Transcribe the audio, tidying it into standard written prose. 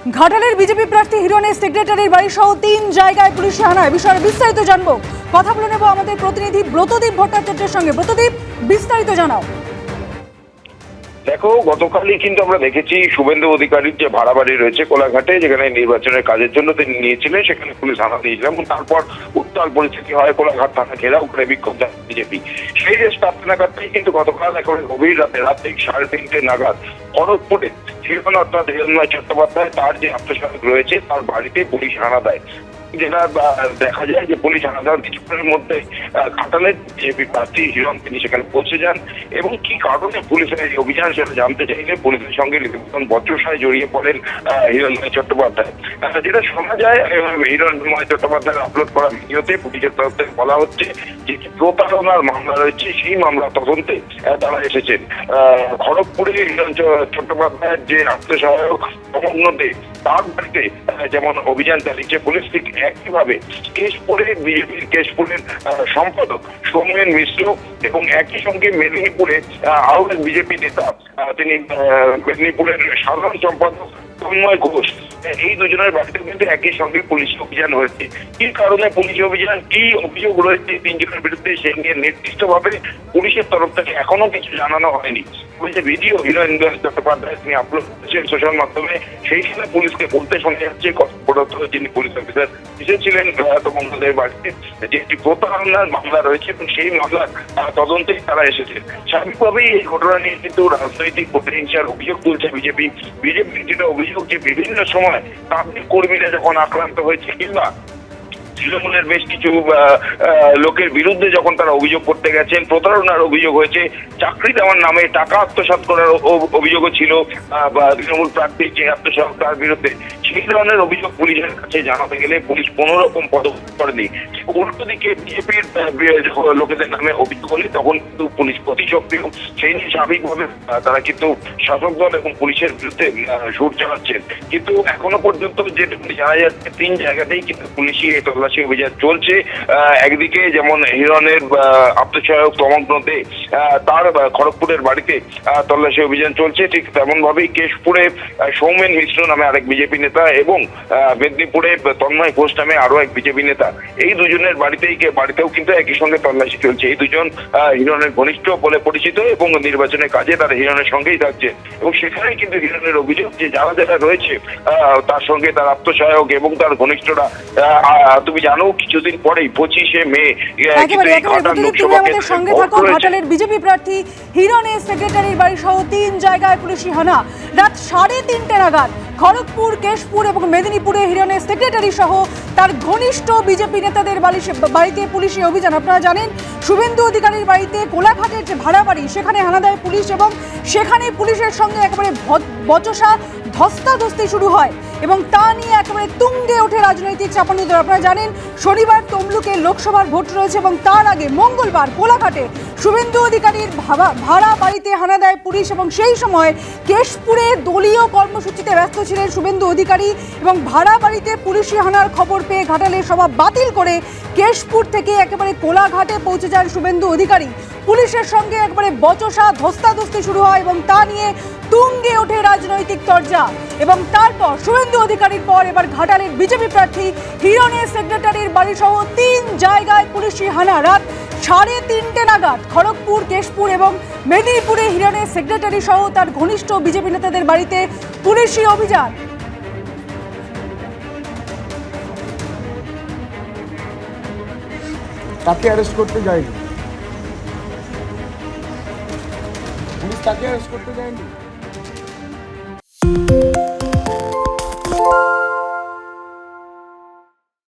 ঘাটালের বিজেপি প্রার্থী হিরণের সেক্রেটারির বাড়ি সহ 3 জায়গায় পুলিশি হানায়। বিষয়ে বিস্তারিত জানবো, কথা বলে নেব আমাদের প্রতিনিধি ব্রতদীপ ভট্টাচার্যের সঙ্গে। ব্রতদীপ, বিস্তারিত জানাও। দেখো, গতকালই কিন্তু আমরা দেখেছি শুভেন্দু অধিকারীর যে ভাড়া বাড়ি রয়েছে কোলাঘাটে, যেখানে নির্বাচনের কাজের জন্য তিনি নিয়েছিলেন, সেখানে পুলিশ হানা দিয়েছিল এবং তারপর উত্তাল পরিস্থিতি হয়, কোলাঘাট থানা ঘেরাও করে বিক্ষোভ জানায় বিজেপি। সেই যে 7টা নাগাদই কিন্তু গতকাল একেবারে গভীর রাতে 3:30 নাগাদ খড়গপুরে হিরণ অর্থাৎ হিরণময় চট্টোপাধ্যায় তার যে আত্মসহায়ক রয়েছে তার বাড়িতে পুলিশ হানা দেয়। যেটা দেখা যায় যে পুলিশ হানা দেওয়ার কিছুক্ষণের মধ্যে ঘাটালের বিজেপি প্রার্থী হিরণ তিনি সেখানে পৌঁছে যান এবং কি কারণে পুলিশের এই অভিযান সেটা জানতে চাইলে পুলিশের সঙ্গে রীতিমতন বচসায় জড়িয়ে পড়েন হিরণময় চট্টোপাধ্যায়। যেটা শোনা যায়, হিরণময় চট্টোপাধ্যায়ের আপলোড করা ভিডিওতে পুলিশের তরফ থেকে বলা হচ্ছে যে প্রতারণার মামলা রয়েছে, সেই মামলা তদন্তে তারা এসেছেন। খড়গপুরে হিরণ চট্টোপাধ্যায়ের যে আত্মসহায়ক সমগ্র দে তার বাড়িতে যেমন অভিযান চালিয়েছে পুলিশ, ঠিক একইভাবে কেশপুরে বিজেপির কেশপুরের সম্পাদক সৌমেন মিশ্র এবং একই সঙ্গে মেদিনীপুরে আরও এক বিজেপি নেতা, তিনি মেদিনীপুরের সাধারণ সম্পাদক তন্ময় ঘোষ, এই দুজনের বাড়িতে কিন্তু একই সঙ্গে পুলিশ অভিযান হয়েছে। কি কারণে পুলিশ অভিযান, কি অভিযোগ রয়েছে তিনজনের বিরুদ্ধে, সে নিয়ে নির্দিষ্টভাবে পুলিশের তরফ থেকে এখনো কিছু জানানো হয়নি। যে ভিডিও হিরণ চট্টোপাধ্যায় তিনি আপলোড করেছেন সোশ্যাল মাধ্যমে, সেই সময় পুলিশকে বলতে শোনা যাচ্ছে কর্তব্যরত যিনি পুলিশ অফিসার এসেছিলেন তমঙ্গলের বাড়িতে যে একটি প্রতারণার মামলা রয়েছে এবং সেই মামলার তদন্তেই তারা এসেছেন। স্বাভাবিকভাবেই এই ঘটনা নিয়ে কিন্তু রাজনৈতিক প্রতিহিংসার অভিযোগ তুলছে বিজেপির যেটা অভিযোগ যে বিভিন্ন সময় তাদের কর্মীরা যখন আক্রান্ত হয়েছে কিংবা তৃণমূলের বেশ কিছু লোকের বিরুদ্ধে যখন তারা অভিযোগ করতে গেছেন, প্রতারণার অভিযোগ হয়েছে, চাকরি দেওয়ার নামে টাকা আত্মসাৎ করার অভিযোগও ছিল বা তৃণমূল প্রার্থীর যে আত্মসাৎ তার বিরুদ্ধে, সেই ধরনের অভিযোগ পুলিশের কাছে জানাতে গেলে পুলিশ কোনো রকম পদক্ষেপ করেনি। উল্টো দিকে বিজেপির লোকেদের নামে অভিযোগ হলে তখন কিন্তু পুলিশ অতি সক্রিয়, সেই নিয়ে স্বাভাবিকভাবে তারা কিন্তু শাসক দল এবং পুলিশের বিরুদ্ধে সুর চালাচ্ছেন। কিন্তু এখনো পর্যন্ত যেটুকু জানা যাচ্ছে 3 জায়গাতেই কিন্তু পুলিশি এই তল্লাশি অভিযান চলছে। একদিকে যেমন হিরণের আত্মসহায়ক সমগ্র দে তার খড়গপুরের বাড়িতে তল্লাশি অভিযান চলছে, ঠিক তেমন ভাবেই কেশপুরে সৌমেন মিশ্র নামে আরেক বিজেপি নেতা এবং মেদিনীপুরে তন্ময় ঘোষ নামে আরো এক বিজেপি নেতা, এই দুজনের বাড়িতেও কিন্তু একই সঙ্গে তল্লাশি চলছে। এই দুজন হিরণের ঘনিষ্ঠ বলে পরিচিত এবং নির্বাচনের কাজে তারা হিরণের সঙ্গেই থাকছে এবং সেখানেই কিন্তু হিরণের অভিযোগ যে যারা রয়েছে তার সঙ্গে তার আত্মসহায়ক এবং তার ঘনিষ্ঠরা, তুমি জানো কিছুদিন পরেই 25শে মে ঘাটালের বিজেপি প্রার্থী হিরণের সেক্রেটারির বাড়ি সহ 3 জায়গায় পুলিশি হানা। রাত 3:30 নাগাদ খড়গপুর, কেশপুর এবং মেদিনীপুরে হিরণের সেক্রেটারি সহ তার ঘনিষ্ঠ বিজেপি নেতাদের বাড়িতে পুলিশি অভিযান। আপনারা জানেন শুভেন্দু অধিকারীর বাড়িতে কোলাঘাটের যে ভাড়া বাড়ি, সেখানে হানা দেয় পুলিশ এবং সেখানে পুলিশের সঙ্গে একেবারে বচসা ধস্তাধস্তি শুরু হয় এবং তা নিয়ে একেবারে তুঙ্গে ওঠে রাজনৈতিক চাপানুতোর। আপনারা জানেন শনিবার তমলুকে লোকসভার ভোট রয়েছে এবং তার আগে মঙ্গলবার কোলাঘাটে শুভেন্দু অধিকারীর ভাড়া বাড়িতে হানা দেয় পুলিশ এবং সেই সময় কেশপুরে দলীয় কর্মসূচিতে ব্যস্ত ছিলেন শুভেন্দু অধিকারী এবং ভাড়া বাড়িতে পুলিশি হানার খবর পেয়ে ঘাটালের সভা বাতিল করে কেশপুর থেকে একেবারে কোলাঘাটে পৌঁছে যান শুভেন্দু অধিকারী। পুলিশের সঙ্গে একবারে বচসা ধস্তাধস্তি শুরু হয় এবং তা নিয়ে তুঙ্গে ওঠে রাজনৈতিক চর্চা এবং তারপর শুভেন্দু অধিকারীর পর এবার ঘাটালের বিজেপি প্রার্থী হিরণের সেক্রেটারির বাড়ি সহ 3 জায়গায় পুলিশি হানা। রাত 3:30 নাগাদ খড়গপুর, কেশপুর এবং মেদিনীপুরে হিরণের সেক্রেটারি সহ তার ঘনিষ্ঠ বিজেপি নেতাদের বাড়িতে পুলিশি অভিযান। তাকে অ্যারেস্ট করতে যায়নি, পুলিশ তাকে অ্যারেস্ট করতে যায়নি।